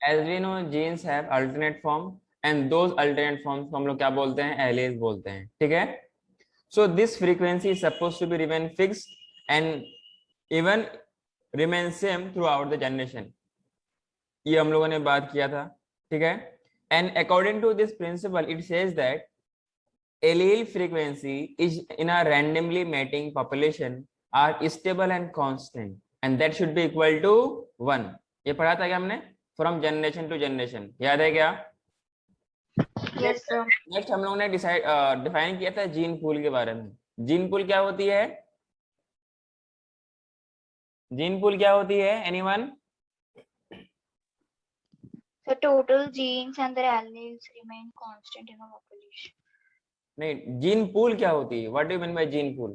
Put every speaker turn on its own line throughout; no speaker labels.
As we know genes have alternate form and those alternate forms को हम लोग क्या बोलते हैं, एलेज बोलते हैं, ठीक है। So this frequency is suppose to be remain fixed and even remain same throughout the generation. ये हम लोगों ने बात किया था, ठीक है। And according to this principle it says that allele frequency is in a randomly mating population are stable and constant and that should be equal to 1। ये पढ़ा था क्या हमने, फ्रॉम जनरेशन टू जनरेशन, याद है क्या?
Yes sir.
नेक्स्ट हम लोगों ने डिफाइन किया था जीन पूल के बारे में। जीन पूल क्या होती है? जीन पूल क्या होती है, anyone?
The total genes and their alleles remain constant in a population.
नहीं, जीन पूल क्या होती है? What do you mean by gene pool?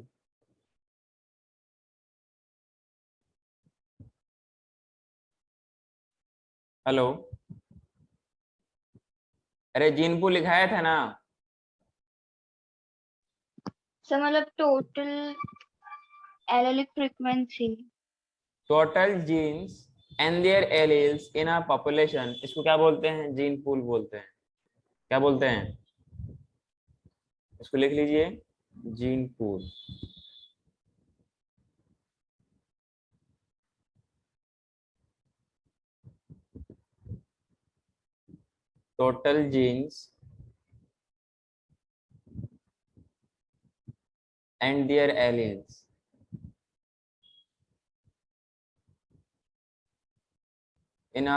Hello, अरे जीन पूल लिखाया था ना?
सर मतलब total allelic frequency।
Total genes and their alleles in a population, इसको क्या बोलते हैं? जीन पूल बोलते हैं। क्या बोलते हैं? इसको लिख लीजिए, gene pool. Total genes and their alleles in a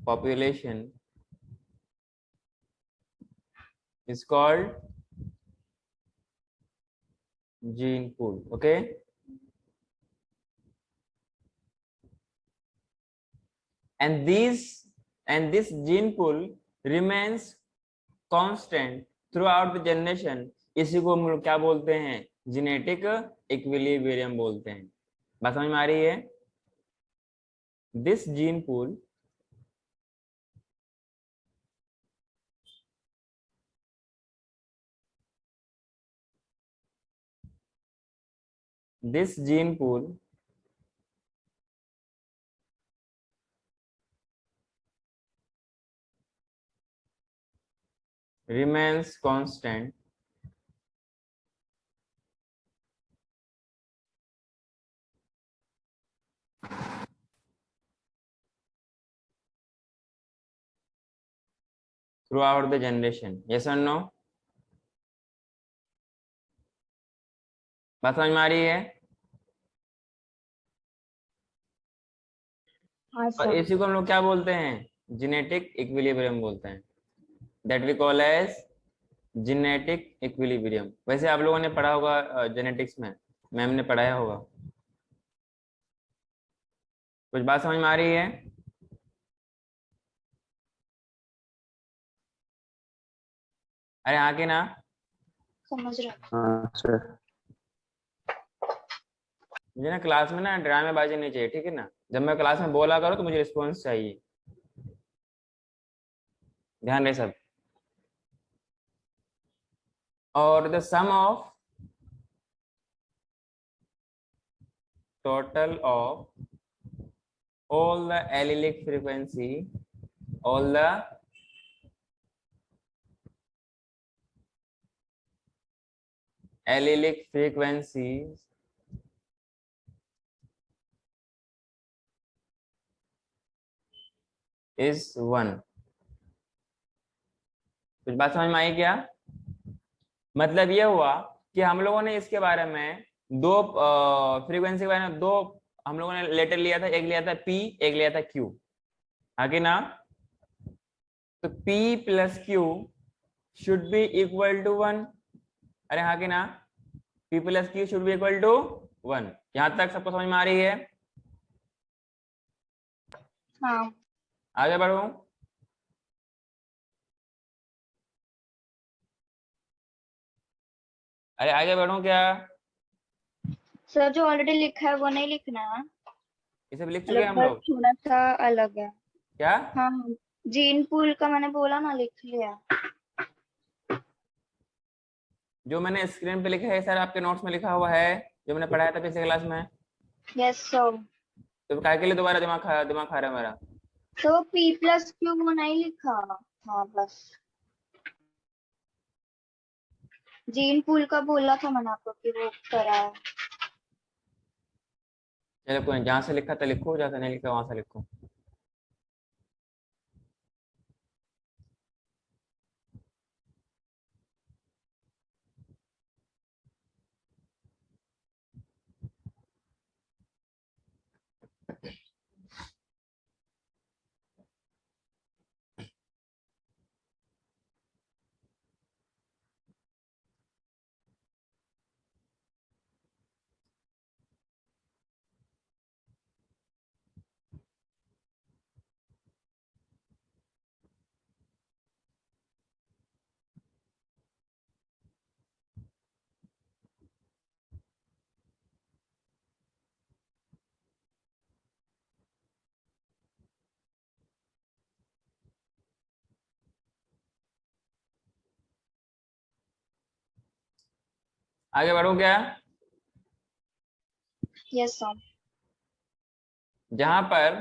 population is called gene pool, okay? And this gene pool remains constant throughout the generation। इसी को हम लोग क्या बोलते हैं, जेनेटिक इक्विलिब्रियम बोलते हैं। बात समझ में आ रही है? This gene pool remains constant throughout the generation। yes or no? बात समझ में आ रही है?
हाँ
और
सर।
इसी को हम लोग क्या बोलते हैं, जेनेटिक इक्विलिब्रियम बोलते हैं। That we call as genetic equilibrium. वैसे आप लोगों ने पढ़ा होगा जेनेटिक्स में, मैम ने पढ़ाया होगा। कुछ बात समझ में आ रही है? अरे हाँ कि ना?
समझ रहा।
हाँ सर।
मुझे ना क्लास में ना ड्रामेबाजी नहीं चाहिए, ठीक है ना? जब मैं क्लास में बोला करूँ तो मुझे रिस्पॉन्स चाहिए, ध्यान रहे सब। और the sum of total of all the allelic frequency, all the allelic frequencies is 1। कुछ बात समझ में आई क्या? मतलब ये हुआ कि हम लोगों ने इसके बारे में दो फ्रीक्वेंसी के बारे में दो हम लोगों ने लेटर लिया था, एक लिया था P, एक लिया था Q, हाँ कि ना? तो P plus Q should be equal to 1। अरे हाँ कि ना? P plus Q should be equal to 1। यहां तक सबको समझ में आ रही है?
हाँ।
आगे बढ़ो। अरे आगे बढ़ो क्या?
सर जो ऑलरेडी लिखा है वो नहीं लिखना है,
ये सब लिख चुके हैं हम
बस
लोग
थोड़ा सा अलग है।
क्या?
हाँ, जीन पूल का मैंने बोला ना, लिख लिया।
जो मैंने स्क्रीन पे लिखा है सर आपके नोट्स में लिखा हुआ है, जो मैंने पढ़ाया था पिछले क्लास में?
Yes sir.
तो काय के लिए दोबारा दिमाग खा रहा है मेरा?
तो P प्लस क्यू वो नहीं लिखा। हाँ बस जीन पूल का बोला था मैंने आपको कि वो करा है।
चलो कोई नहीं, जहाँ से लिखा था लिखो, जहाँ से नहीं लिखा वहां से लिखो। आगे बढ़ो क्या?
Yes sir.
जहां पर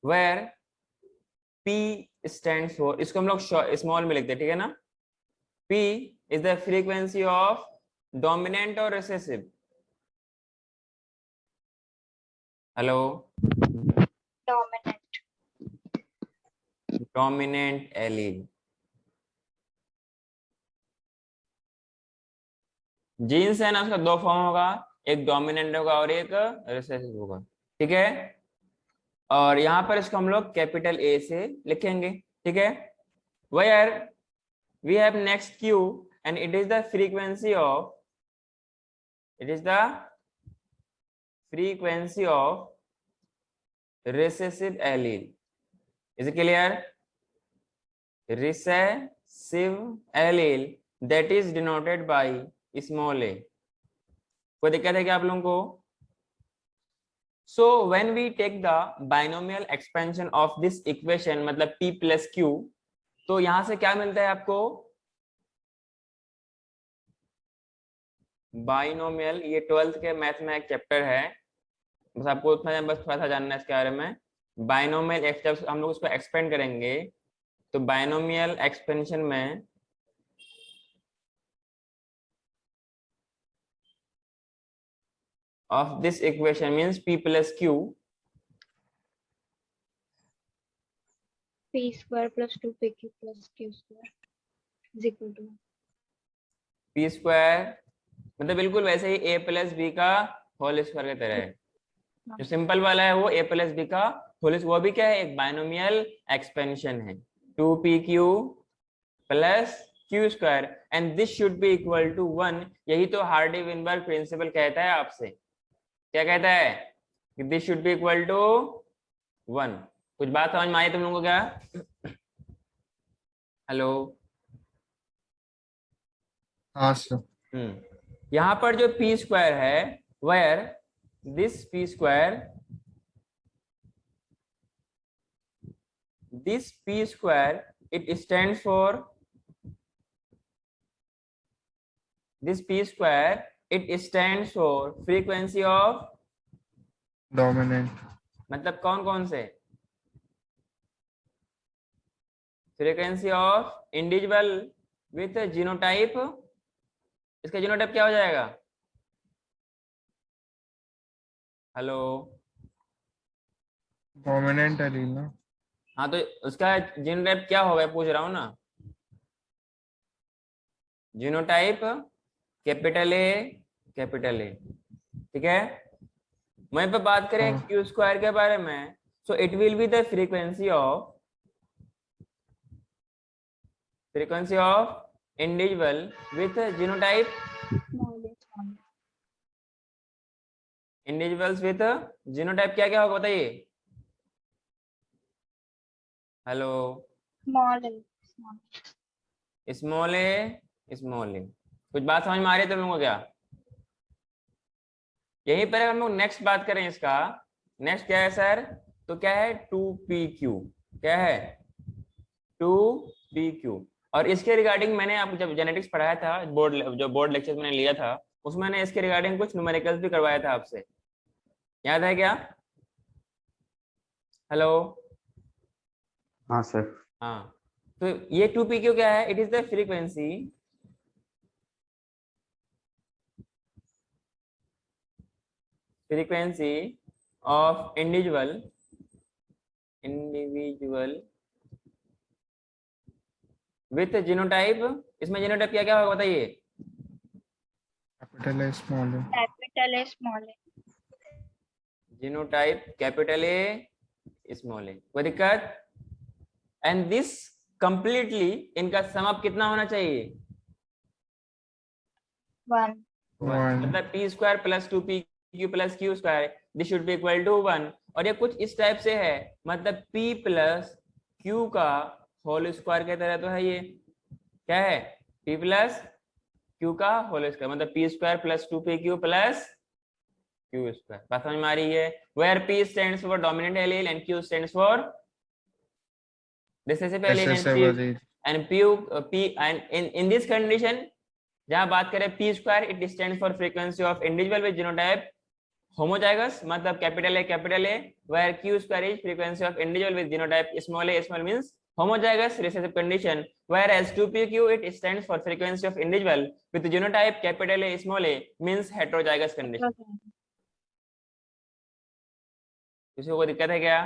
वेयर P stands for, इसको हम लोग स्मॉल में लिखते हैं, ठीक है ना? P is the frequency of dominant or recessive. Hello?
Dominant.
Dominant allele. Genes है ना, उसका दो फॉर्म होगा, एक डोमिनेंट होगा और एक रिसेसिव होगा, ठीक है? और यहाँ पर इसको हम लोग कैपिटल ए से लिखेंगे, ठीक है? Where we have next q and it is the frequency of, it is the frequency of recessive allele. Is it clear? Recessive allele that is denoted by small a. कोई दिक्कत है क्या आप लोगों को? So when we take the binomial expansion of this equation, मतलब p plus q, तो यहां से क्या मिलता है आपको? बाइनोमियल, ये 12th के मैथ में एक चैप्टर है, बस आपको उतना बस थोड़ा सा जानना है इसके बारे में। बाइनोमियल जब हम लोग उसको एक्सपेंड करेंगे तो बाइनोमियल एक्सपेंशन में of this equation means p plus q,
P square plus 2PQ plus Q square is equal to
p square मतलब बिल्कुल वैसे ही a प्लस बी का होल स्क्वायर की तरह है। जो सिंपल वाला है वो a प्लस बी का होल, वो भी क्या है? एक बाइनोमियल एक्सपेंशन है, 2pq plus q square and this should be equal to 1। यही तो हार्डी विनबर्ग प्रिंसिपल कहता है आपसे, क्या कहता है? कि this should be equal to 1। कुछ बात समझ में आई तुम लोगों को क्या? हेलो?
हाँ सर।
यहाँ पर जो p स्क्वायर है, where this p square, this p square, it stands for, this p square, it stands for frequency of,
dominant.
मतलब कौन कौन से? Frequency of individual with genotype. इसका जीनोटाइप क्या हो जाएगा? हेलो?
डोमिनेंट एलील ना।
हाँ तो उसका जीनोटाइप क्या होगा पूछ रहा हूँ ना। जीनोटाइप कैपिटल ए, ठीक है? वहीं पे बात करें
हाँ।
क्यू स्क्वायर के बारे में, so it will be the frequency of individual with genotype, individuals with genotype क्या क्या होगा बताइए? हेलो?
स्मॉल ए।
स्मॉल ए। कुछ बात समझ में आ रही है तुम लोगों को क्या? यहीं पर हम लोग नेक्स्ट बात करें इसका। नेक्स्ट क्या है सर? तो क्या है? 2pq। क्या है? 2pq। और इसके रिगार्डिंग मैंने आपको जब जेनेटिक्स पढ़ाया था, बोर्ड लेक्चर मैंने लिया था, उसमें मैंने इसके रिगार्डिंग कुछ न्यूमेरिकल्स भी करवाया था आपसे, याद है क्या? हेलो।
हाँ सर।
हाँ, तो ये 2pq क्या है? It is the frequency of individual with genotype. इसमें जीनोटाइप क्या क्या होगा बताइए?
कैपिटल है, स्मॉल है।
capital A small a,
genotype capital A small a, कोई दिक्कत? एंड दिस कंप्लीटली इनका सम अप कितना होना चाहिए?
1.
मतलब p square plus 2pq plus q square, this should be equal to 1। और ये कुछ इस टाइप से है, मतलब p प्लस q का होल स्क्वायर की तरह तो है ये। क्या है? p प्लस q का होल स्क्वायर, मतलब p square plus 2pq plus q square. बात समझ में आ रही है? Where p stands for dominant allele and q stands for recessive allele and p and in this condition जहां बात करें p square, it stands for frequency of individual with genotype homozygous, मतलब capital A, where q square is frequency of individual with genotype small means homozygous recessive condition, whereas 2pq it stands for frequency of individual with genotype capital A small a means heterozygous condition। किसी को दिक्कत है क्या?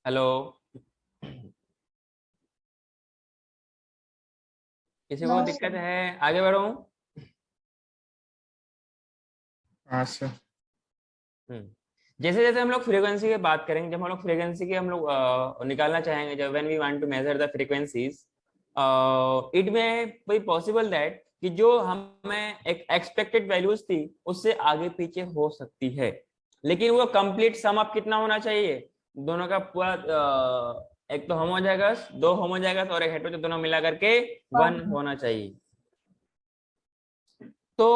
Hello, किसी को
No,
दिक्कत
sir.
है? आगे बढ़ो।
हाँ सर।
जैसे जैसे हम लोग फ्रीक्वेंसी की बात करेंगे, जब हम लोग फ्रीक्वेंसी की हम लोग निकालना चाहेंगे, जब when we want to measure the frequencies, it may be possible that कि जो हमें एक एक्सपेक्टेड वैल्यूज थी उससे आगे पीछे हो सकती है, लेकिन वो कंप्लीट सम अप कितना होना चाहिए? दोनों का पूरा एक तो होमोजाइगस, दो होमोजाइगस और एक हेटेरो, दोनों मिला करके 1 होना चाहिए। तो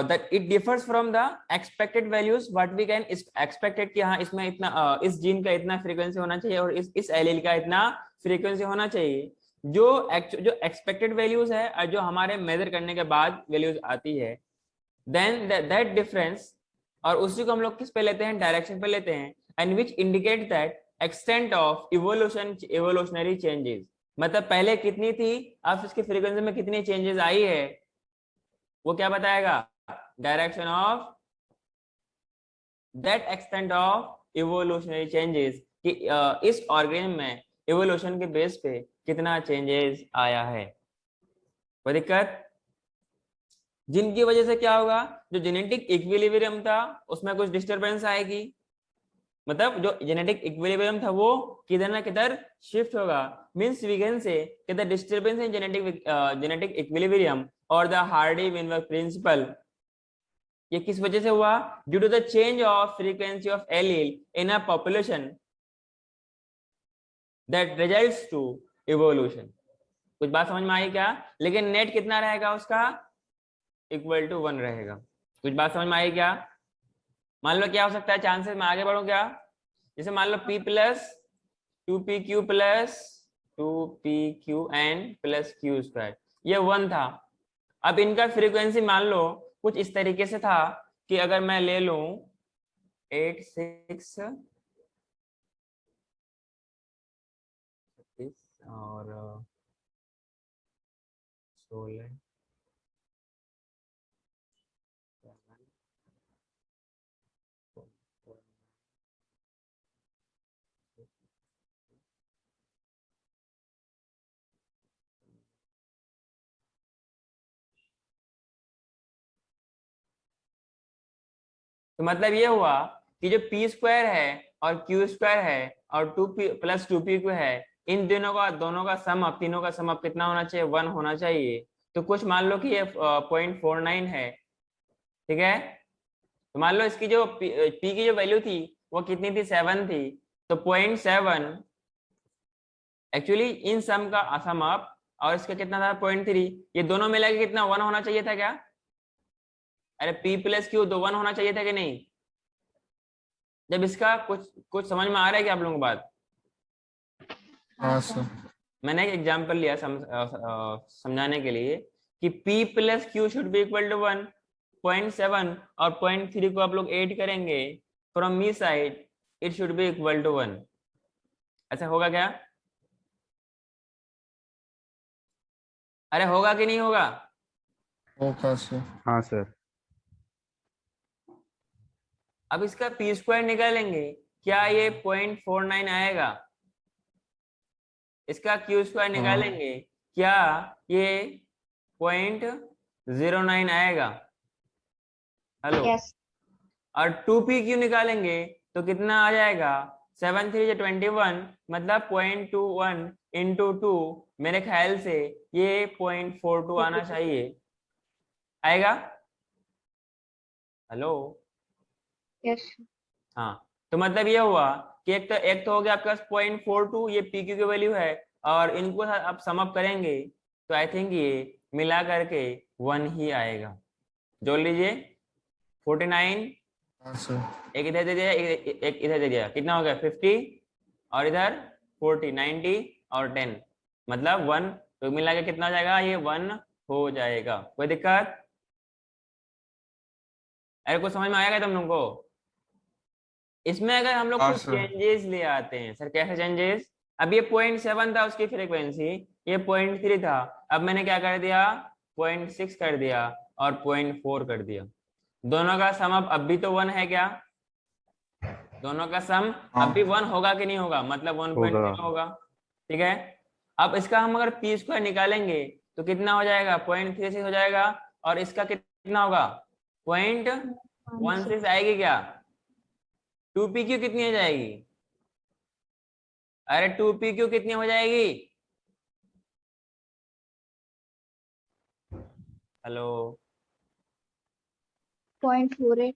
that it differs from the expected values what we can expected कि हाँ इसमें इतना इस जीन का इतना फ्रीक्वेंसी होना चाहिए और इस एलील का इतना फ्रीक्वेंसी होना चाहिए। जो एक्सपेक्टेड वैल्यूज है और जो हमारे मेजर करने के बाद वैल्यूज आती है, देन दैट डिफरेंस, और उसी को हम लोग किस पे लेते हैं? डायरेक्शन पे लेते हैं, and which indicate that extent of evolutionary changes, मतलब पहले कितनी थी, अब इसकी फ्रीक्वेंसी में कितनी चेंजेस आई है, वो क्या बताएगा? Direction of that extent of evolutionary changes, कि इस ऑर्गेनिज्म में इवोल्यूशन के बेस पे कितना चेंजेस आया है। कोई दिक्कत? जिनकी वजह से क्या होगा, जो जेनेटिक इक्विलिब्रियम था उसमें कुछ डिस्टरबेंस आएगी, मतलब जो जेनेटिक इक्विलिब्रियम था वो किधर ना किधर शिफ्ट होगा। मींस वी कैन से कि the disturbance in genetic equilibrium और द हार्डी-वेनबर्ग प्रिंसिपल, ये किस वजह से हुआ? Due to the change of frequency of allele in a population that results to evolution. कुछ बात समझ में आई क्या? लेकिन नेट कितना रहेगा उसका? इक्वल टू 1 रहेगा। कुछ बात समझ में आई क्या? मान लो क्या हो सकता है चांसेस, मैं आगे बढ़ूं क्या? जैसे मान लो p plus 2pq plus 2pq and plus q square, ये 1 था। अब इनका फ्रीक्वेंसी मान लो कुछ इस तरीके से था कि अगर मैं ले लूं 8 6 और 16 तो मतलब ये हुआ कि जो p स्क्वायर है और q स्क्वायर है और 2p प्लस 2pq है, इन दोनों का सम अप, तीनों का सम अप कितना होना चाहिए? 1 होना चाहिए। तो कुछ मान लो कि ये 0.49 है, ठीक है? तो मान लो इसकी जो p की जो वैल्यू थी वो कितनी थी? 7 थी। तो 0.7 एक्चुअली इन सम का सम अप और इसका कितना था? 0.3। ये दोनों मिला के कितना? 1 होना चाहिए था क्या? अरे p प्लस q दो 1 होना चाहिए था कि नहीं? जब इसका कुछ समझ में आ रहा है कि आप लोगों को बात?
हाँ सर।
मैंने एक एग्जांपल लिया समझाने के लिए कि P plus Q should be equal to 1, 0.7 और 0.3 को आप लोग ऐड करेंगे from me side, it should be equal to 1। ऐसा होगा क्या? अरे होगा कि नहीं होगा?
होगा सर।
हाँ सर।
अब इसका पी स्क्वायर निकालेंगे, क्या ये 0.49 आएगा? इसका क्यू स्क्वायर निकालेंगे, क्या ये 0.09 आएगा? हेलो।
Yes.
और 2p क्यू निकालेंगे तो कितना आ जाएगा? 7 3 21, मतलब 0.21 इंटू 2, मेरे ख्याल से ये 0.42 आना चाहिए। आएगा? हेलो।
Yes.
हाँ, तो मतलब ये हुआ कि एक तो हो गया आपके पास 0.42, ये पी क्यू की वैल्यू है, और इनको आप सम अप करेंगे तो आई थिंक ये मिला करके 1 ही आएगा। जोड़ लीजिए 49,
हाँ सर।
एक इधर दे दिया, एक इधर दे दिया, कितना हो गया 50, और इधर 40, 90 और 10, मतलब 1, तो मिला के कितना हो जाएगा? ये 1 हो जाएगा। कोई दिक्कत? अरे कुछ समझ में आएगा तुम लोगों को? इसमें अगर हम लोग
हाँ
कुछ
सर।
चेंजेस ले आते हैं सर, कैसे चेंजेस? अब ये 0.7 था उसकी फ्रीक्वेंसी, ये 0.3 था, अब मैंने क्या कर दिया? 0.6 कर दिया और 0.4 कर दिया। दोनों का सम अब भी तो 1 है क्या? दोनों का सम
हाँ।
अब भी 1 होगा कि नहीं होगा? मतलब 1.0
होगा।
होगा। ठीक है। अब इसका हम अगर पी स्क्वायर निकालेंगे तो कितना हो जाएगा? 0.36 हो जाएगा, और इसका कितना होगा? 0.16 आएगी क्या? 2pq कितनी हो जाएगी? अरे 2pq कितनी हो जाएगी? हेलो।
0.48.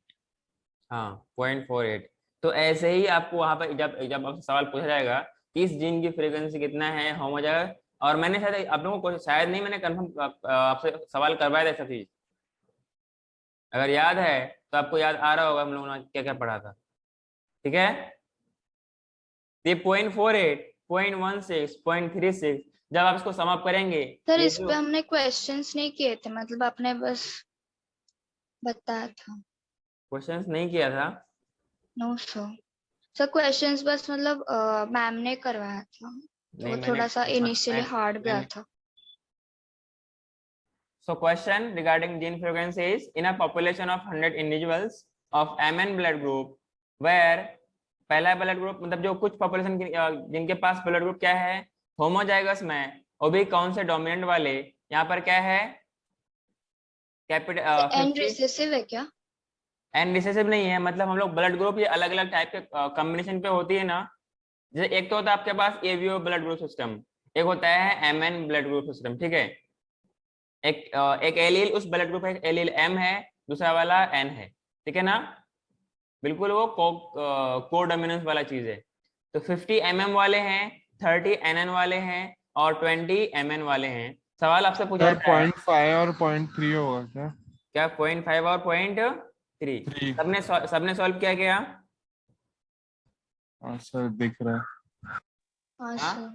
हाँ 0.48। तो ऐसे ही आपको वहां पर जब जब आपसे सवाल पूछा जाएगा कि इस जीन की फ्रीक्वेंसी कितना है, हम हो जाएगा। और मैंने शायद आप लोगों को, शायद नहीं, मैंने कंफर्म आपसे सवाल करवाया था सब चीज, अगर याद है तो आपको याद आ रहा होगा हम लोगों ने क्या क्या पढ़ा था। ठीक है। ये 0.48, 0.16, 0.36 जब आप इसको सम अप करेंगे,
सर
ये
इस
जो
पे हमने क्वेश्चंस नहीं किए थे, मतलब आपने बस बताया था।
क्वेश्चंस नहीं किया था।
No sir. सर क्वेश्चंस बस मतलब मैम ने करवाया था, तो
नहीं,
वो
मैंने
थोड़ा सा इनिशियली हार्ड गया
मैंने
था।
So question regarding gene frequency is, in a population of 100 individuals of MN blood group where पहला ब्लड ग्रुप, मतलब जो कुछ पॉपुलेशन जिनके पास ब्लड ग्रुप क्या है, होमोजाइगस में, वो भी कौन से डोमिनेंट वाले, यहाँ पर क्या है? Capital
and
50।
रिसेसिव है क्या?
एंड रिसेसिव नहीं है, मतलब हम लोग ब्लड ग्रुप ये अलग अलग टाइप के कॉम्बिनेशन पे होती है ना। जैसे एक तो होता है आपके पास एवीओ ब्लड ग्रुप सिस्टम, एक होता है एमएन ब्लड ग्रुप सिस्टम। ठीक है। एक एलील उस ब्लड ग्रुप है, एलील एम है, दूसरा वाला एन है। ठीक है ना? बिल्कुल वो को डोमिनेंस वाला चीज है। तो 50 वाले हैं, 30 वाले हैं, और 20 वाले हैं। सवाल आपसे पूछा
सर
जाता है
0.5 और 0.3 होगा क्या?
क्या 0.5 और 0.3?
3।
सबने सॉल्व किया क्या?
हाँ सर दिख रहा है।
हाँ
हाँ,
सर।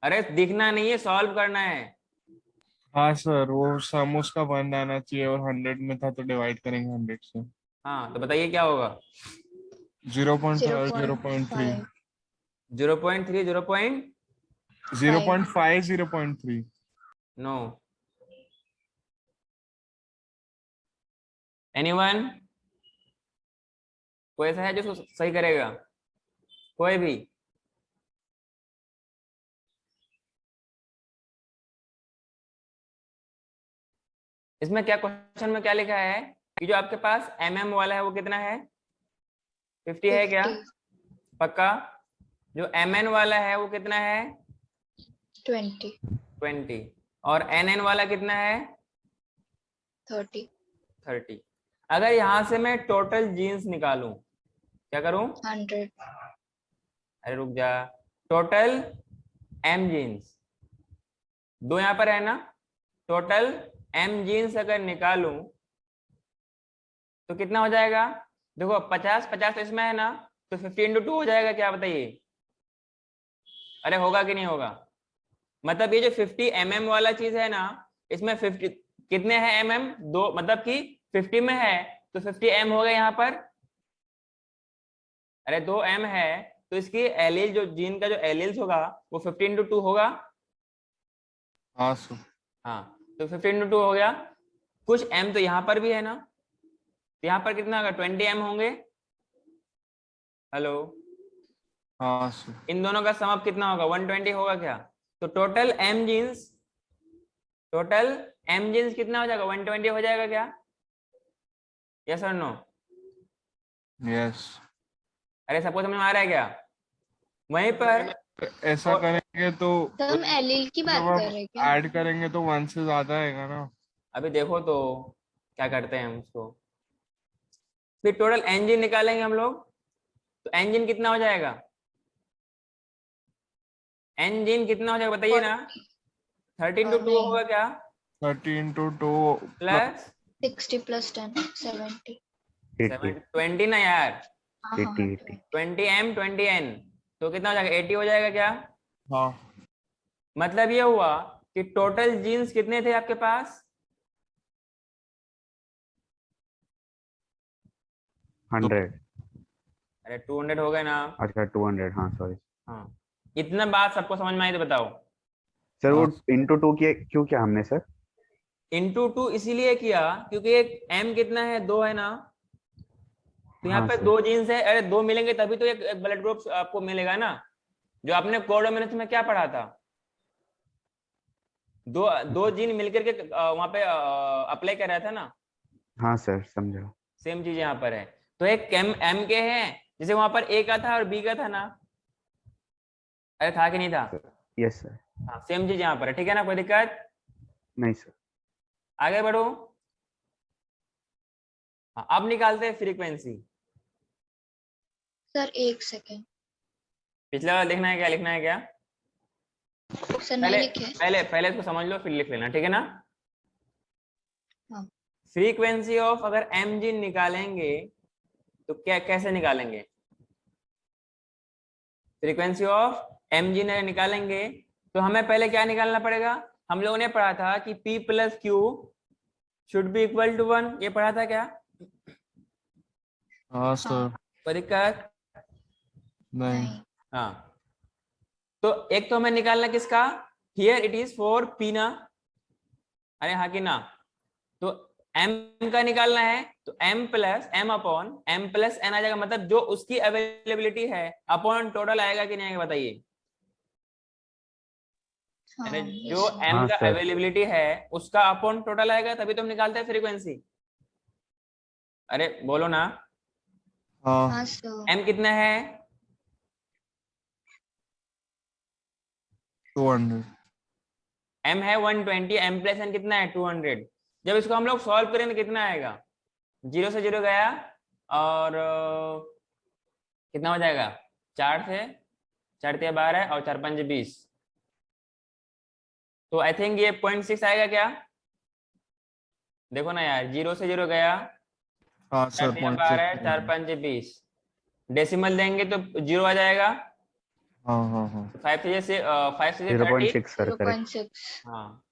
अरे दिखना नहीं है, सॉल्व करना है।
हाँ सर, वो सम उसका 1 आना चाहिए और 100 में था तो डिवाइड करेंगे 100 से।
हाँ, तो बताइए क्या होगा?
0.5 0.3
0.5.
0.3
0.5 0.3।
नो। एनीवन? कोई ऐसा है जो सही करेगा? कोई भी? इसमें क्या क्वेश्चन में क्या लिखा है कि जो आपके पास वाला है वो कितना है? 50 है क्या?
50.
पक्का? जो वाला है वो कितना है?
20.
20। और वाला कितना है?
30.
30। अगर यहां से मैं टोटल जीन्स निकालूं, क्या करूं?
100.
अरे रुक जा। टोटल एम जीन्स, दो यहां पर है ना, टोटल एम जीन्स अगर निकालूं तो कितना हो जाएगा? देखो 50 50 इसमें है ना, तो 50 इंटू 2 हो जाएगा क्या? बताइए। अरे होगा कि नहीं होगा? मतलब ये जो 50 वाला चीज है ना, इसमें 50 कितने हैं mm? 2, मतलब कि 50 में है तो 50 m हो गया यहाँ पर। अरे 2 m है तो इसकी एलील, जो जीन का जो एलील्स होगा वो 50 × 2 होगा।
हाँ सर।
हाँ, तो 50 × 2 हो गया। कुछ m तो यहाँ पर भी है ना, तो यहाँ पर कितना होगा? 20 m होंगे। हेलो,
हाँ सर।
इन दोनों का सम अप कितना होगा? 120 होगा क्या? तो टोटल m जीन्स कितना हो जाएगा? 120 हो जाएगा क्या? यस और नो?
यस।
अरे सबको समझ में आ रहा है क्या? वहीं पर
ऐसा
और-
करेंगे तो
तो हम एलील की बात
जब
कर
हम
रहे हैं क्या?
ऐड करेंगे तो 1 से ज्यादा आएगा ना।
अभी देखो तो क्या करते हैं हम उसको। फिर टोटल एंजिन निकालेंगे हम लोग, तो एंजिन कितना हो जाएगा? एंजिन कितना हो जाएगा बताइए ना? 13 × 2
नहीं।
होगा क्या?
13 × 2
प्लस
60 + 10 70।
80
20 ना यार,
हाँ
80
20 m 20 n, तो कितना हो जाएगा? 80 हो जाएगा क्या?
हाँ।
मतलब ये हुआ कि टोटल जीन्स कितने थे आपके पास?
100।
अरे 200 हो गए ना।
अच्छा 200, हाँ सॉरी
हाँ, इतना बात सबको समझ में आई तो बताओ।
सर। वो
हाँ।
इंटू 2 किया क्यों किया हमने सर?
इंटू 2 इसीलिए किया क्योंकि एक m कितना है? 2 है ना, तो यहाँ
हाँ
पे
सर।
2 जीन्स है। अरे 2 मिलेंगे तभी तो एक ब्लड ग्रुप आपको मिलेगा ना, जो आपने कोडोमिनस में क्या पढ़ा था। दो जीन मिलकर के वहां पे अप्लाई कर रहा था ना।
हाँ सर समझा।
सेम चीज यहाँ पर है। तो एक एम के है, जैसे वहां पर ए का था और बी का था ना। अरे था कि नहीं था?
Yes sir.
हाँ, सेम चीज यहाँ पर है। ठीक है ना, कोई दिक्कत?
नहीं सर।
आगे बढ़ो। हाँ, अब निकालते हैं फ्रीक्वेंसी।
Sir 1 second.
पिछला वाला लिखना है क्या? लिखना है क्या?
सर नहीं
पहले
लिखे।
पहले पहले इसको समझ लो फिर लिख लेना, ठीक है ना?
हाँ।
फ्रीक्वेंसी ऑफ अगर एम जी निकालेंगे तो क्या कैसे निकालेंगे? फ्रीक्वेंसी ऑफ एम जी निकालेंगे तो हमें पहले क्या निकालना पड़ेगा? हम लोगों ने पढ़ा था कि P + Q should be equal to 1, ये पढ़ा था क्या?
हाँ सर।
कोई दिक्कत?
नहीं।
हाँ, तो एक तो हमें निकालना किसका? Here it is for P ना। अरे हाँ कि ना? तो m का निकालना है तो m + m upon m + n आ जाएगा, मतलब जो उसकी अवेलेबिलिटी है अपॉन टोटल आएगा कि नहीं आएगा बताइए?
हाँ
अरे
yes
जो
sir।
m
हाँ
का
सर।
अवेलेबिलिटी है उसका अपॉन टोटल आएगा, तभी तो हम निकालते हैं फ्रीक्वेंसी। अरे बोलो ना,
हाँ।
हाँ सर।
m कितना है?
200।
m है 120, m + n कितना है? 200। जब इसको हम लोग सॉल्व करेंगे कितना आएगा? 0 से 0 गया और कितना हो जाएगा? 4 से 4 × 12 और 4 × 5 = 20। तो आई थिंक ये 0.6 आएगा क्या? देखो ना यार, 0 से 0 गया,
हाँ
4
सर।
× 12 4 × 5 = 20। डेसिमल देंगे तो 0 आ जाएगा।
हाँ हाँ हाँ।
5 से 30।
0.6 सर करेक्ट।
0.6।
हाँ,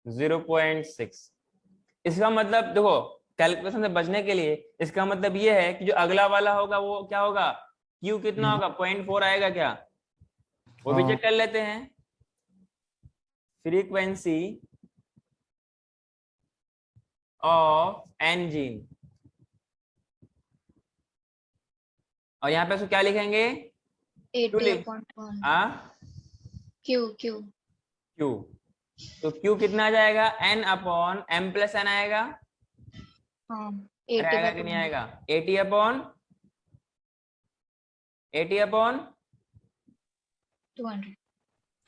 0.6। इसका मतलब देखो, कैलकुलेशन से बचने के लिए इसका मतलब ये है कि जो अगला वाला होगा वो क्या होगा? Q कितना होगा? 0.4 आएगा क्या? वो भी
हाँ
चेक कर लेते हैं। फ्रीक्वेंसी ऑफ एन जीन, और यहाँ पे उसको क्या लिखेंगे?
80/1।
हाँ,
Q।
Q। तो Q कितना आ जाएगा? n अपॉन m + n आएगा।
हाँ
अरे आएगा कि नहीं आएगा? 80/200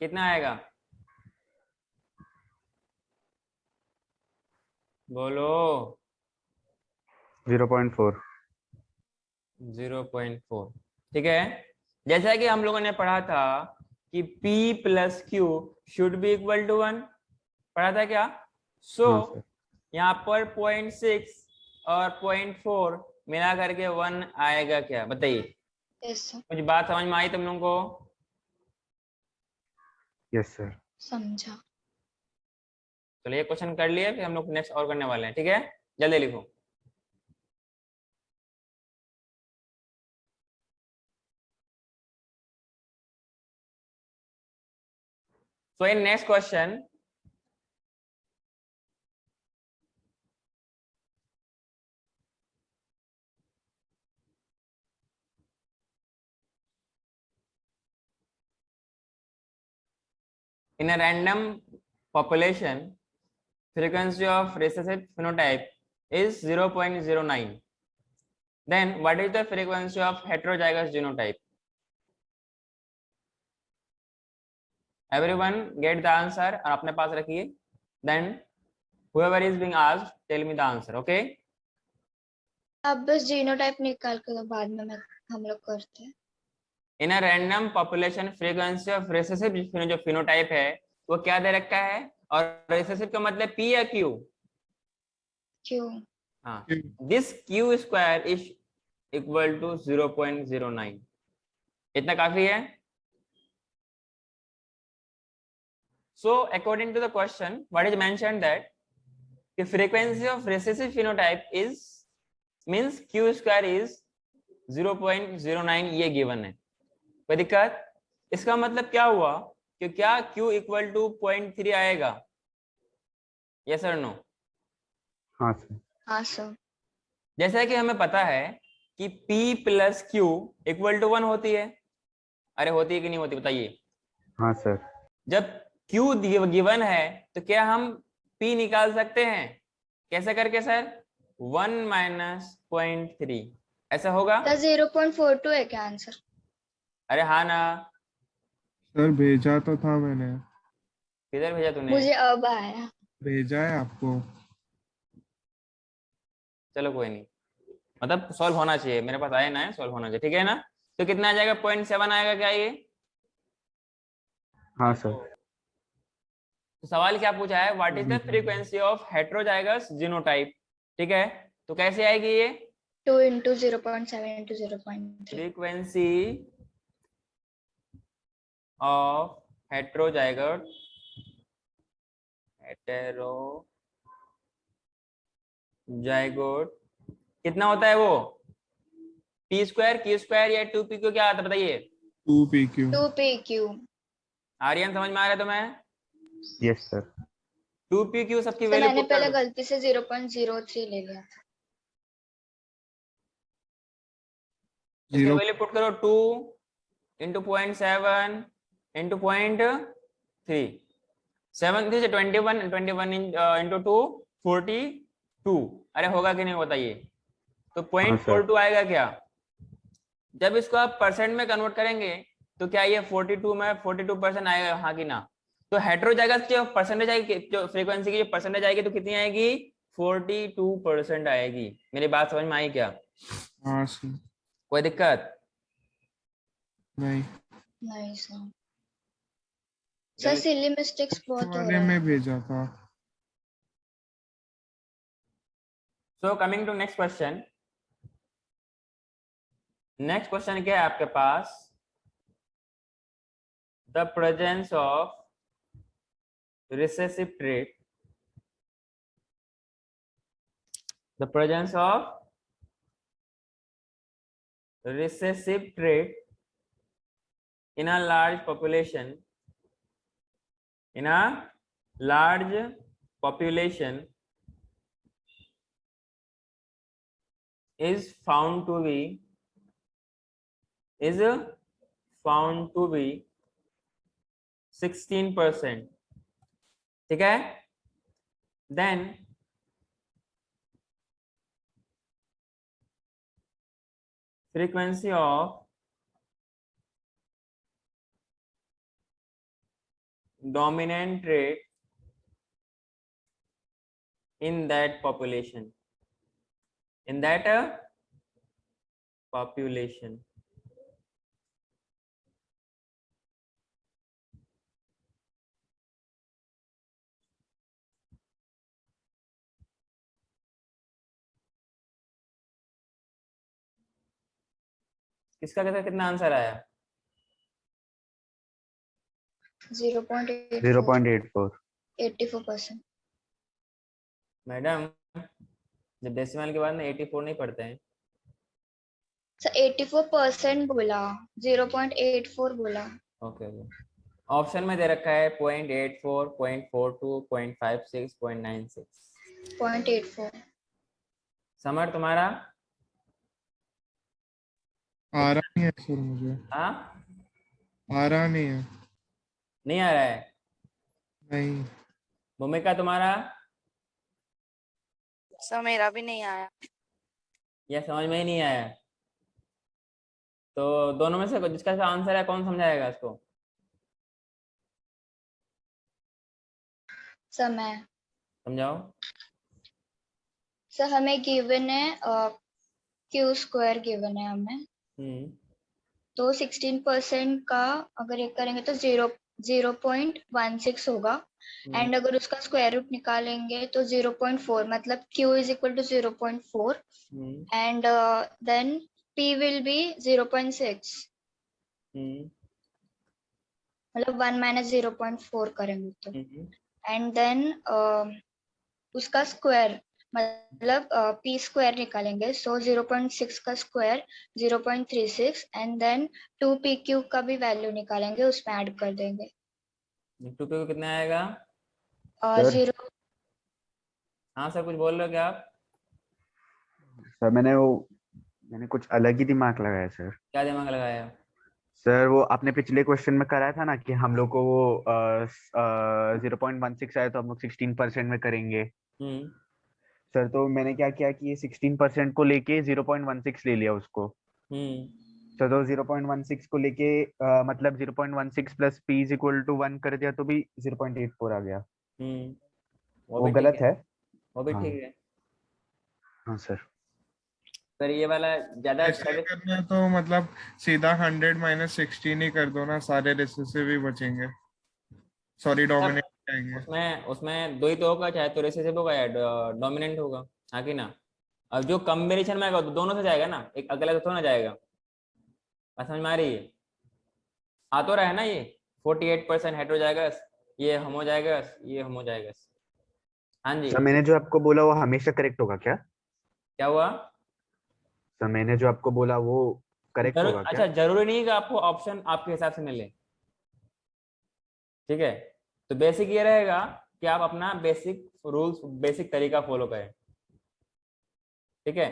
कितना आएगा? बोलो।
0.4।
0.4। ठीक है, जैसा कि हम लोगों ने पढ़ा था कि P + Q should be equal to 1, पढ़ा था क्या? सो
हाँ सर।
यहाँ पर 0.6 और 0.4 मिला करके 1 आएगा क्या बताइए?
Yes sir.
कुछ बात समझ में आई तुम लोगों को?
Yes sir.
समझा।
चलिए क्वेश्चन कर लिए, फिर हम लोग नेक्स्ट और करने वाले हैं, ठीक है, जल्दी लिखो। So in next question, in a random population, frequency of recessive phenotype is 0.09. Then what is the frequency of heterozygous genotype? Everyone get the answer और अपने पास रखिए. Then whoever is being asked, tell me the answer. Okay?
अब बस genotype निकाल के दो, बाद में हम लोग करते हैं।
In a random population, frequency of recessive जो phenotype है वो क्या दे रखा है, और recessive का मतलब P या Q?
क्यों?
हाँ, this Q square is equal to 0.09. इतना काफी है. So according to the question, what is mentioned that the frequency of recessive phenotype is means Q square is 0.09, ये given है. कोई दिक्कत? इसका मतलब क्या हुआ कि क्या Q इक्वल टू 0.3 आएगा? यस और नो?
हाँ सर।
हाँ सर।
जैसा कि हमें पता है कि P plus Q equal to 1 होती है. अरे होती है कि नहीं होती बताइए?
हाँ सर।
जब Q गिवन है तो क्या हम P निकाल सकते हैं? कैसे करके सर? 1 माइनस 0.3 ऐसा होगा?
0.42 है क्या आंसर?
अरे हाँ ना.
सर भेजा तो था मैंने,
किधर भेजा तूने?
मुझे अब आया।
भेजा है आपको।
चलो कोई नहीं, मतलब सॉल्व होना चाहिए, मेरे पास आया ना है, सॉल्व होना चाहिए, ठीक है ना? तो कितना आ जाएगा? 0.7 आएगा क्या ये?
हाँ सर।
तो सवाल क्या पूछा है? What is the frequency of heterozygous genotype, ठीक है? तो कैसे आएगी ये?
2 into 0.7 into 0.3.
Frequency of heterozygous कितना होता है वो? पी स्क्वायर, क्यू स्क्वायर या 2p को क्या आता है बताइए?
2PQ।
2PQ.
आर्यन समझ में आ रहा है तुम्हें?
Yes sir.
2pq सबकी
तो
वैल्यू
मैंने
पुट कर
पहले
दो.
गलती से 0.03 ले लिया था।
इसकी
0
वैल्यू पुट करो. 2 इंटू 0.7 इंटू 0.3. 7 से 21, 21 इंटू 2 42. अरे होगा कि नहीं बताइए? तो
हाँ सर।
0.42 आएगा क्या? जब इसको आप परसेंट में कन्वर्ट करेंगे तो क्या ये 42 में 42% आएगा, हाँ कि ना? तो हेटेरोजाइगस जो परसेंटेज आएगी, जो फ्रीक्वेंसी की जो परसेंटेज आएगी, तो कितनी आएगी? 42% आएगी. मेरी बात समझ में आई क्या?
हाँ सर।
कोई दिक्कत?
नहीं,
नहीं सर। सर
जल्दी.
सिली मिस्टेक्स बहुत हो
वाले
रहा
में
है।
भेजा था।
So coming to next question. Next question क्या है आपके पास? The presence of recessive trait, the presence of recessive trait in a large population, in a large population is found to be 16%, ठीक है? Then frequency of dominant trait in that population, in that population. किसका कितना answer आया?
0.84
0.84
84%.
Madam जब decimal के बाद में 84 नहीं पढ़ते हैं।
सर 84% बोला, 0.84 बोला.
ओके ओके, ऑप्शन में दे रखा है 0.84, 0.42, 0.56, 0.96।
0.84.
समर तुम्हारा?
आ रहा नहीं है सर मुझे,
हाँ,
आ रहा नहीं है।
नहीं आ रहा है।
नहीं
भूमिका तुम्हारा?
सर मेरा भी नहीं आया।
या समझ में ही नहीं आया? तो दोनों में से जिसका आंसर है कौन समझाएगा इसको?
समय.
समझाओ।
सर हमें गिवन है क्यू स्क्वायर गिवन है हमें, तो 16% का अगर ये करेंगे तो 0.16 होगा. एंड अगर उसका स्क्वायर रूट निकालेंगे तो 0.4, मतलब q is equal to 0.4 and then p will be 0.6, मतलब 1 माइनस 0.4 करेंगे तो. एंड देन उसका स्क्वायर मतलब p स्क्वायर निकालेंगे, सो 0.6 का स्क्वायर 0.36 एंड देन 2p³ का भी वैल्यू निकालेंगे, उसमें ऐड कर देंगे.
2 पे कितना आएगा?
सर।
0.
हाँ सर, कुछ बोल रहे हो क्या आप?
सर मैंने कुछ अलग ही दिमाग लगाया सर।
क्या दिमाग लगाया?
सर वो आपने पिछले क्वेश्चन में कराया था ना कि हम लोग को वो 0.16 आया तो हम लोग 16% में करेंगे। सर तो मैंने क्या किया कि ये 16% को लेके 0.16 ले लिया उसको। सर तो 0.16 को लेके मतलब 0.16 plus p is equal to 1 कर दिया तो भी 0.84 आ गया।
वो
वो
भी ठीक
गलत है?
वो भी
हाँ।
ठीक है।
हाँ सर।
पर ये वाला ज्यादा
ऐसा करना है तो मतलब सीधा 100 माइनस 16 ही कर दो ना, सारे रिसेसिव ही बचेंगे, सॉरी डोमिनेट जाएंगे।
उसमें उसमें दो ही तो होगा, चाहे तो रिसेसिव होगा या डोमिनेंट होगा, हाँ कि ना? अब जो कॉम्बिनेशन में आएगा तो दोनों से जाएगा ना, एक अकेला तो थोड़ा ना जाएगा। बात समझ में आ रही है? आ तो रहा है ना ये 48% हेटेरोजाइगस, ये होमोजाइगस, ये होमोजाइगस। हाँ जी।
सर मैंने जो आपको बोला वो हमेशा करेक्ट होगा क्या?
क्या हुआ?
सर मैंने जो आपको बोला वो करेक्ट होगा क्या?
अच्छा, जरूरी नहीं कि आपको ऑप्शन आपके हिसाब से मिले, ठीक है? तो बेसिक ये रहेगा कि आप अपना बेसिक रूल्स, बेसिक तरीका फॉलो करें, ठीक है?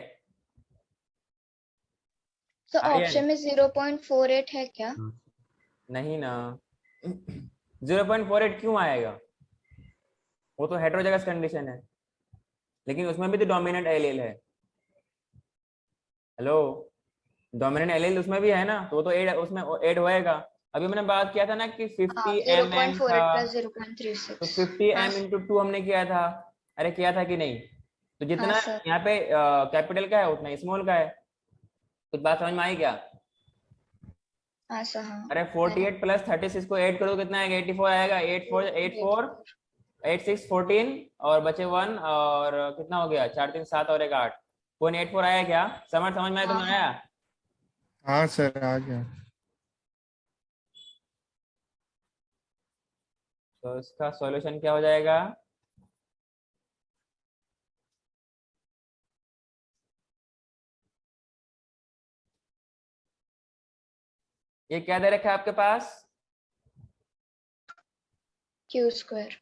तो
आ रही है?
ऑप्शन में 0.48 है क्या?
नहीं ना। 0.48 क्यों आएगा? वो तो हेटेरोजाइगस कंडीशन है, लेकिन उसमें भी तो डोमिनेंट एलील है। हेलो, डोमिनेंट एलील उसमें भी है ना, तो वो तो ऐड, उसमें ऐड होएगा। अभी मैंने बात किया था ना कि 50 mm था,
0.48 प्लस 0.36.
तो 50 m इंटू 2 हमने किया था। अरे किया था कि नहीं? तो
हाँ
जितना
सर.
यहाँ पे कैपिटल का है उतना स्मॉल का है। कुछ बात समझ में आई क्या?
हाँ सर. हाँ.
अरे 48 प्लस 36 को ऐड करो कितना आएगा? 84 आएगा। 8 6 14 और बचे 1 और कितना हो गया? 4 3 7 और 1 8, 0.84 आया क्या? समझ में आया? तुम्हें आया?
हाँ सर आ गया।
तो इसका सॉल्यूशन क्या हो जाएगा? ये क्या दे रखा है आपके पास?
Q square.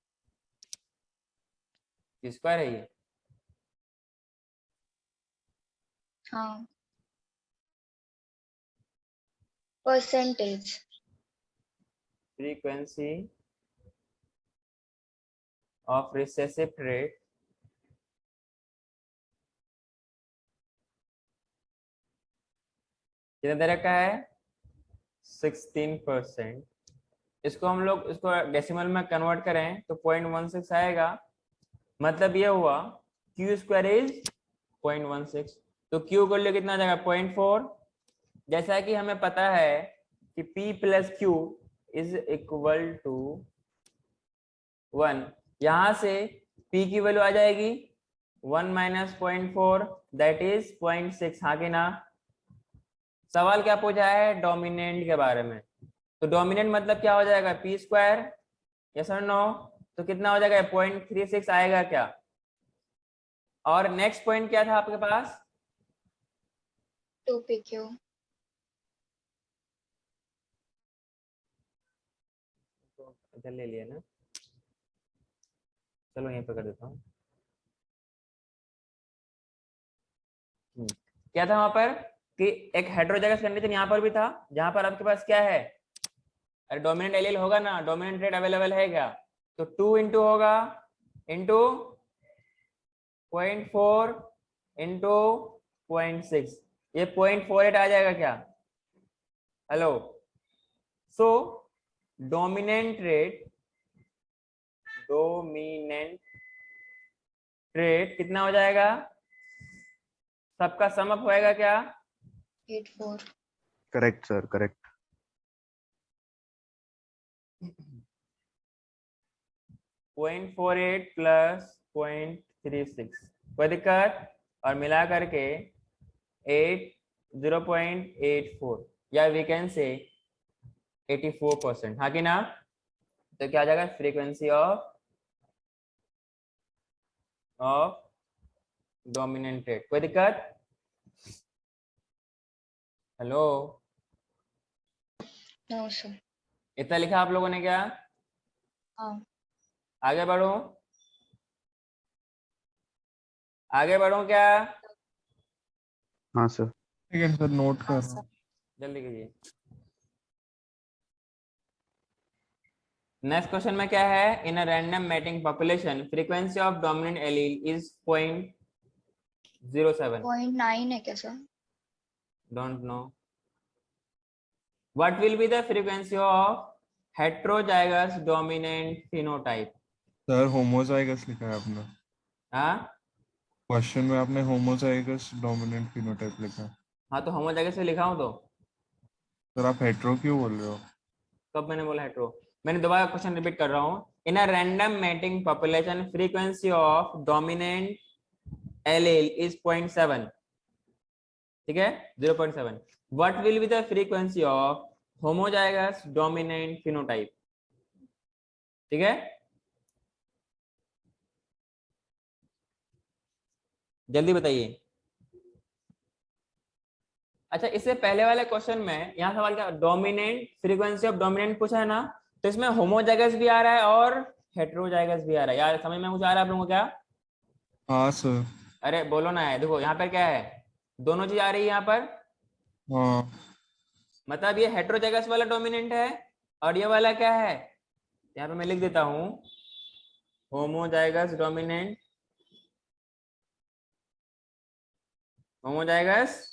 स्क्वायर है ये?
हाँ. Percentage.
Frequency of recessive rate कितना दे रखा है? 16%। इसको हम लोग इसको डेसिमल में कन्वर्ट करें तो 0.16 आएगा। मतलब ये हुआ क्यू स्क्वायर इज 0.16, तो क्यू को लिए कितना आ जाएगा? 0.4। जैसा कि हमें पता है कि p plus q is equal to 1, यहां से p की वैल्यू आ जाएगी 1 माइनस 0.4 दैट इज 0.6, हाँ कि ना? सवाल क्या पूछा है? डोमिनेंट के बारे में। तो डोमिनेंट मतलब क्या हो जाएगा, पी स्क्वायर, यस और नो? तो कितना हो जाएगा, 0.36 आएगा क्या? और नेक्स्ट पॉइंट क्या था आपके पास?
2pq।
तो इधर ले लिया ना, चलो यहीं पर कर देता हूँ। क्या था वहां पर कि एक हेटेरोजाइगस कंडीशन यहाँ पर भी था, जहां पर आपके पास क्या है, अरे डोमिनेंट एलील होगा ना, डोमिनेंट रेट अवेलेबल है क्या? तो 2 इंटू होगा इंटू 0.4 इंटू 0.6, ये 0.48 आ जाएगा क्या? हेलो, सो डोमिनेंट रेट कितना हो जाएगा? सबका सम अप होएगा क्या?
84।
Correct sir, correct.
0.48 प्लस 0.36, कोई दिक्कत? और मिला करके 0.84, या वी कैन से 84%, हाँ कि ना? तो क्या आ जाएगा, फ्रीक्वेंसी ऑफ डोमिनेंट रेट। कोई दिक्कत? Hello,
no sir.
इतना लिखा आप लोगों ने क्या?
हाँ।
आगे बढ़ो, आगे बढ़ो क्या?
हाँ सर।
ठीक है सर, नोट कर
हाँ
रहा
सर।
हूँ।
जल्दी कीजिए। नेक्स्ट क्वेश्चन में क्या है, in a random mating population frequency of dominant allele is 0.07।
0.9 है क्या sir?
Don't know. What will be the frequency of heterozygous dominant phenotype?
Sir homozygous लिखा है आपने,
हाँ
क्वेश्चन में आपने होमोजाइगस डोमिनेंट फिनोटाइप लिखा है।
हाँ, तो होमोजाइगस से लिखा हूं तो।
सर आप हेट्रो क्यों बोल रहे हो?
कब मैंने बोला हेटेरो? मैंने दोबारा क्वेश्चन रिपीट कर रहा हूं। In a random mating population frequency of dominant allele is 0.7, ठीक है, 0.7। What will be the frequency of homozygous dominant phenotype? ठीक है, जल्दी बताइए। अच्छा, इससे पहले वाले क्वेश्चन में यहाँ सवाल क्या, डोमिनेंट फ्रीक्वेंसी ऑफ डोमिनेंट पूछा है ना, तो इसमें होमोजाइगस भी आ रहा है और हेटेरोजाइगस भी आ रहा है। यार समझ में कुछ आ रहा है आप लोगों को क्या?
हाँ सर।
अरे बोलो ना है, देखो यहाँ पर क्या है, दोनों चीज आ रही है यहाँ पर।
हाँ
मतलब ये हेटेरोजाइगस वाला डोमिनेंट है, और ये वाला क्या है, यहाँ पे मैं लिख देता हूँ, होमोजाइगस डोमिनेंट, होमोजाइगस,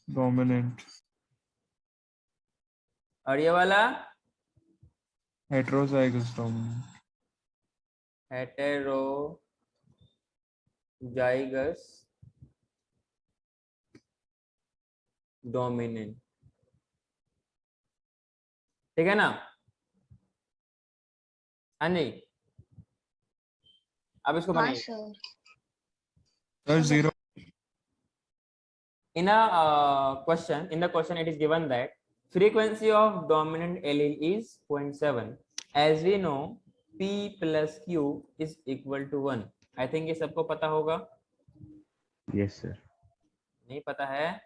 डोमिनेंट,
और ये वाला
हेट्रोजाइगस डोमिनेंट।
हेटेरोजाइगस डोमिनेंट, ठीक है ना? हाँ जी, अब इसको
हाँ
बनाइए।
Sir.
Sir zero.
In a question, in the question it is given that frequency of dominant allele is 0.7. As we know, P plus Q is equal to 1. I think ये सबको पता होगा।
Yes sir.
नहीं पता है,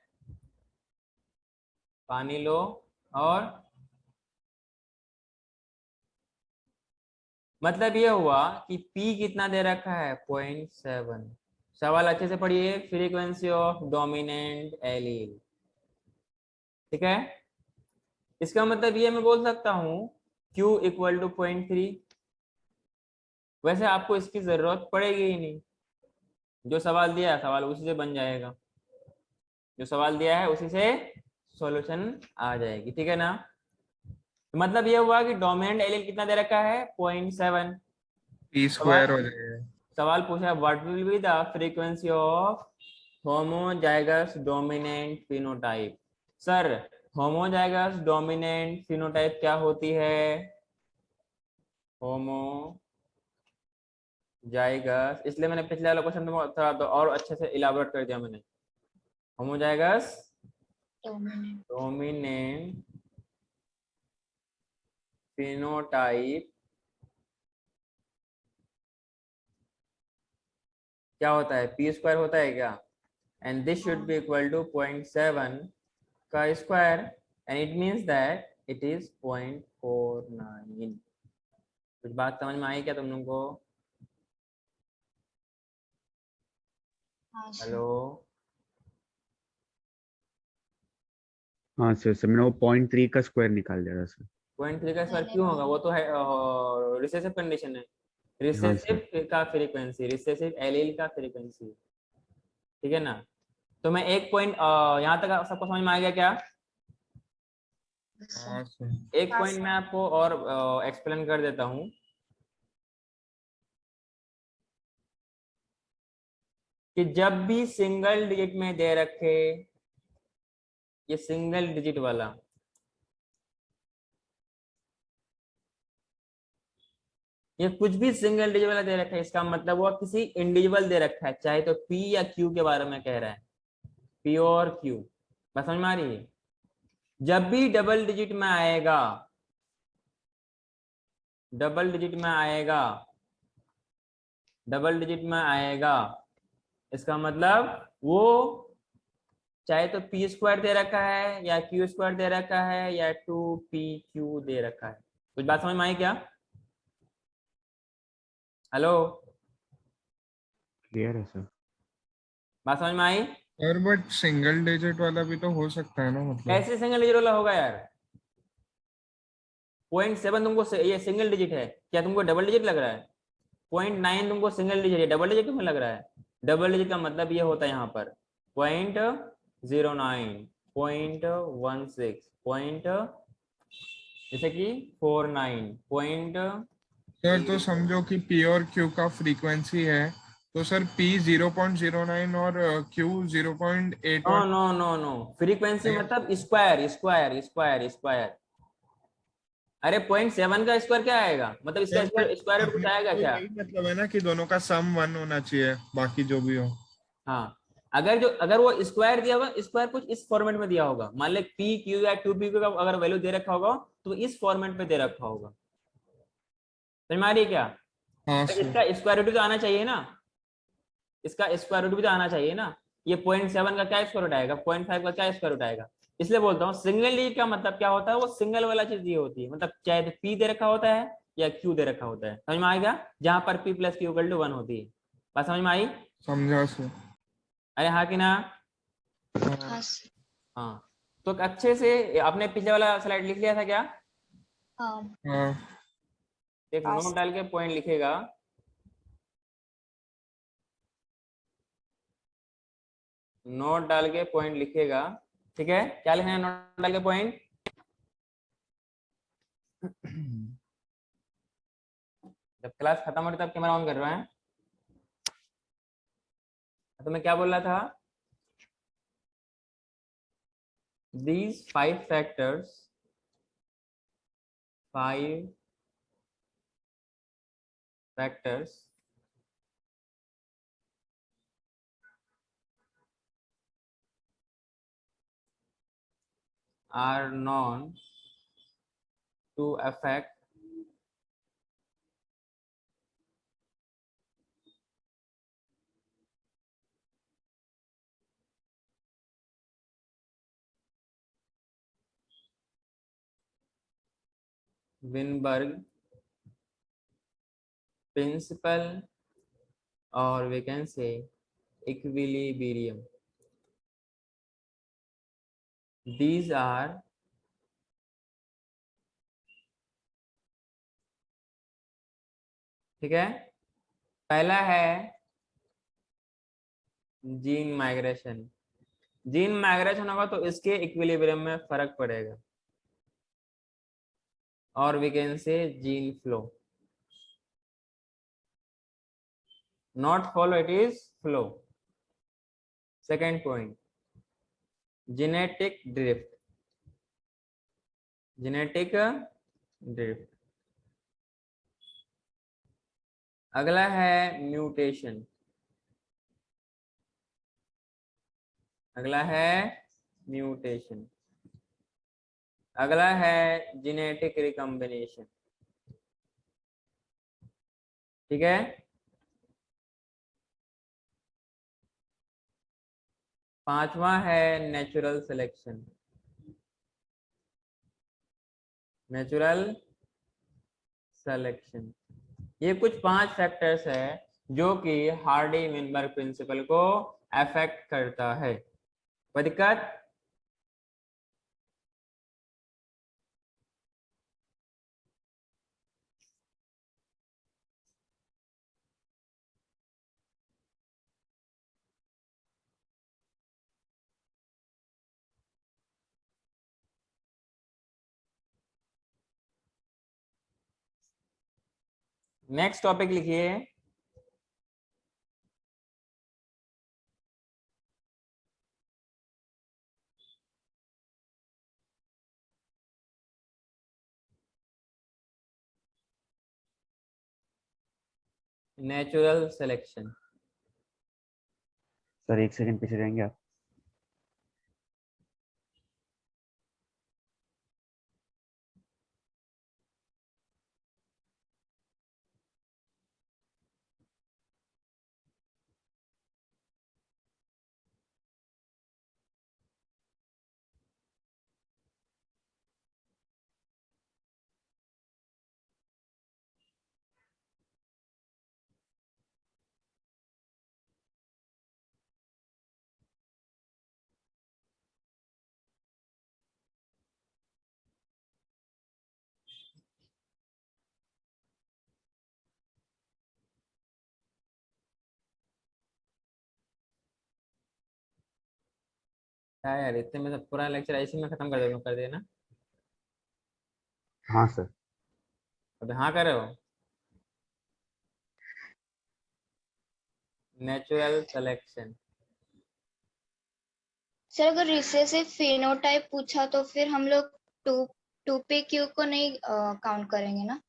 पानी लो। और मतलब ये हुआ कि P कितना दे रखा है, 0.7। सवाल अच्छे से पढ़िए, फ्रीक्वेंसी ऑफ डोमिनेंट एलील, ठीक है। इसका मतलब ये मैं बोल सकता हूँ Q इक्वल टू 0.3। वैसे आपको इसकी जरूरत पड़ेगी ही नहीं, जो सवाल दिया है सवाल उसी से बन जाएगा, जो सवाल दिया है उसी से सॉल्यूशन आ जाएगी, ठीक है ना? तो मतलब ये हुआ कि डोमिनेंट एलील कितना दे रखा है, 0.7।
पी स्क्वायर हो जाएगा।
सवाल पूछा what will be the frequency of homozygous dominant phenotype. Sir homozygous dominant phenotype क्या होती है? होमोजाइगस, इसलिए मैंने पिछले वाला क्वेश्चन में थोड़ा तो और अच्छे से इलाबोरेट कर दिया मैंने। Homozygous
dominant.
डोमिनेंट phenotype क्या होता है, p स्क्वायर होता है क्या, and this should be equal to 0.7 का square, and it means that it is 0.49. कुछ बात समझ में आई क्या तुम लोगों को?
हाँ सर।
हेलो,
हाँ सर मैंने वो 0.3 का स्क्वायर निकाल दिया था सर।
0.3 का स्क्वायर
मैंने
क्यों होगा, वो तो है रिसेसिव कंडीशन है, रिसेसिव का फ्रीक्वेंसी, रिसेसिव एलील का फ्रीक्वेंसी, ठीक है ना। तो मैं एक पॉइंट यहाँ तक सबको समझ में आ गया क्या?
हाँ सर।
एक पॉइंट मैं आपको और एक्सप्लेन कर देता हूँ कि जब भी सिंगल डिजिट में दे रखे, ये सिंगल डिजिट वाला, ये कुछ भी सिंगल डिजिट वाला दे रखा है, इसका मतलब वो किसी इंडिविजुअल दे रखा है, चाहे तो पी या क्यू के बारे में कह रहा है, पी और क्यू, बस समझ में आ रही है। जब भी डबल डिजिट में आएगा, डबल डिजिट में आएगा, डबल डिजिट में आएगा, इसका मतलब वो चाहे तो पी स्क्वायर दे रखा है या क्यू स्क्वायर दे रखा है या 2pq दे रखा है। कुछ बात समझ में आई क्या? हेलो,
क्लियर है सर।
बात समझ में आई?
सर बट सिंगल डिजिट वाला भी तो हो सकता है ना, मतलब
कैसे सिंगल डिजिट वाला होगा यार? 0.7 तुमको ये सिंगल डिजिट है क्या, तुमको डबल डिजिट लग रहा है? 0.9 तुमको सिंगल डिजिट है, डबल डिजिट में लग रहा है? डबल डिजिट का मतलब ये होता है यहाँ पर 0.09, 0.16, पॉइंट जैसे कि 49, पॉइंट।
सर तो समझो कि पी और क्यू का फ्रीक्वेंसी है, तो सर पी 0.09 और q 0.81।
No no no no, frequency मतलब स्क्वायर स्क्वायर स्क्वायर स्क्वायर। अरे 0.7 का स्क्वायर क्या आएगा, मतलब इसका
सर
स्क्वायर स्क्वायर रूट कुछ
अपने
आएगा
को
क्या?
यही मतलब है ना कि दोनों का सम 1 होना चाहिए, बाकी जो भी हो।
हाँ, अगर वो स्क्वायर दिया होगा, स्क्वायर कुछ इस फॉर्मेट में दिया होगा, मान ले पी क्यू या 2pq का अगर वैल्यू दे रखा होगा तो इस फॉर्मेट में दे रखा होगा, समझ में आ रही है क्या?
हाँ
तो
सर।
इसका स्क्वायर रूट तो आना चाहिए ना, इसका स्क्वायर रूट भी तो आना चाहिए ना। ये 0.7 का क्या स्क्वायर रूट आएगा, 0.5 का क्या स्क्वायर रूट आएगा? इसलिए बोलता हूँ सिंगल डिजिट का मतलब क्या होता है, वो सिंगल वाला चीज ये होती है, मतलब चाहे तो पी दे रखा होता है या क्यू दे रखा होता है, समझ में आएगा, जहां पर p plus q equal to 1 होती है। बात समझ में आई?
समझा सर।
अरे हाँ कि ना?
हाँ
हाँ सर।
हाँ, तो अच्छे से आपने पिछले वाला स्लाइड लिख लिया था क्या?
हाँ।
हाँ
एक नोट डाल के पॉइंट लिखेगा, नोट डाल के पॉइंट लिखेगा, ठीक है? क्या लिखना है नोट डाल के पॉइंट? जब क्लास खत्म हो रही तब कैमरा ऑन कर रहा है। तो मैं क्या बोल रहा था, these 5 factors are known to affect Weinberg principle, or we can say equilibrium. These are ठीक है, पहला है जीन माइग्रेशन। जीन माइग्रेशन होगा तो इसके इक्विलिब्रियम में फर्क पड़ेगा, और we can say gene flow, not follow, it is flow. Second point, genetic drift, genetic drift. अगला है म्यूटेशन, अगला है म्यूटेशन। अगला है जेनेटिक रिकॉम्बिनेशन, ठीक है। पांचवा है नेचुरल सिलेक्शन, नेचुरल सिलेक्शन। ये कुछ 5 फैक्टर्स है जो कि हार्डी-विनबर्ग प्रिंसिपल को अफेक्ट करता है। कोई दिक्कत? नेक्स्ट टॉपिक लिखिए, नेचुरल सिलेक्शन।
सर 1 सेकंड पीछे जाएंगे आप?
क्या यार, इतने में तो पूरा लेक्चर ऐसे में खत्म कर देना।
हाँ सर।
अब हाँ कर रहे हो? Natural selection.
सर अगर रिसेसिव फिनोटाइप पूछा तो फिर हम लोग टू पे क्यू को नहीं काउंट करेंगे ना,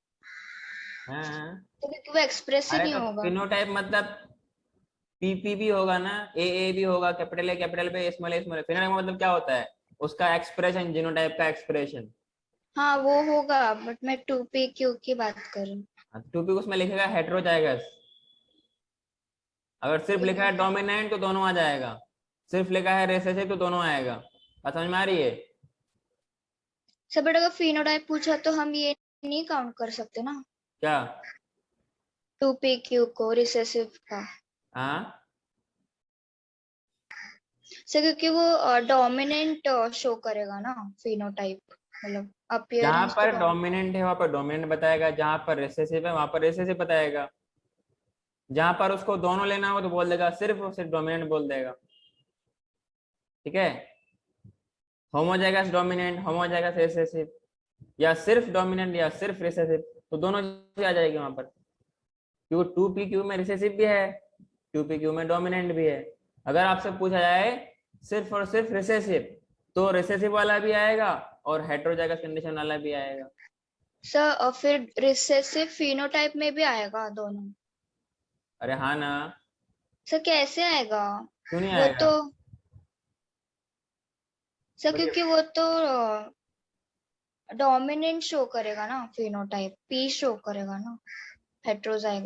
हाँ,
तो क्योंकि वो एक्सप्रेस ही
अरे
नहीं
तो
होगा।
फिनोटाइप मतलब पीपी भी होगा ना, ए भी होगा, कैपिटल पे, स्मॉल ए स्मॉल ए। फिनोटाइप मतलब क्या होता है? उसका एक्सप्रेशन, जीनोटाइप का एक्सप्रेशन।
हाँ वो होगा, बट मैं टू पे क्यू की बात कर रही हूँ।
टू पी उसमें लिखेगा हेटेरोजाइगस। अगर सिर्फ लिखा है डोमिनेंट तो दोनों आ जाएगा, सिर्फ लिखा है रिसेसिव तो दोनों आएगा। बात समझ में आ रही है?
सर बट अगर फिनोटाइप पूछा तो हम ये नहीं काउंट कर सकते ना,
क्या?
टू पे क्यू को रिसेसिव का।
हाँ,
सर क्योंकि वो डोमिनेंट शो करेगा ना फिनोटाइप, मतलब
जहां
अपीयरेंस तो
पर डोमिनेंट है वहां पर डोमिनेंट बताएगा, जहां पर रिसेसिव है वहां पर रिसेसिव बताएगा। जहां पर उसको दोनों लेना हो तो बोल देगा सिर्फ और सिर्फ डोमिनेंट बोल देगा, ठीक है। होमोजाइगस डोमिनेंट, होमोजाइगस रिसेसिव, या सिर्फ डोमिनेंट या सिर्फ रिसेसिव, तो दोनों चीजें आ जाएगी वहां पर। क्योंकि टू पी क्यू में रिसेसिव भी है, टू पी क्यू में डोमिनेंट भी है। अगर आपसे पूछा जाए सिर्फ और सिर्फ रिसेसिव, तो रिसेसिव वाला भी आएगा और हेटेरोजाइगस कंडीशन वाला भी आएगा।
सर फिर रिसेसिव फिनोटाइप में भी आएगा दोनों।
अरे हाँ ना।
सर कैसे आएगा?
क्यों नहीं
वो
आएगा?
तो सर
बोलिए।
क्योंकि वो तो डोमिनेंट शो करेगा ना, फिनोटाइप पी शो करेगा ना हेटेरोजाइगस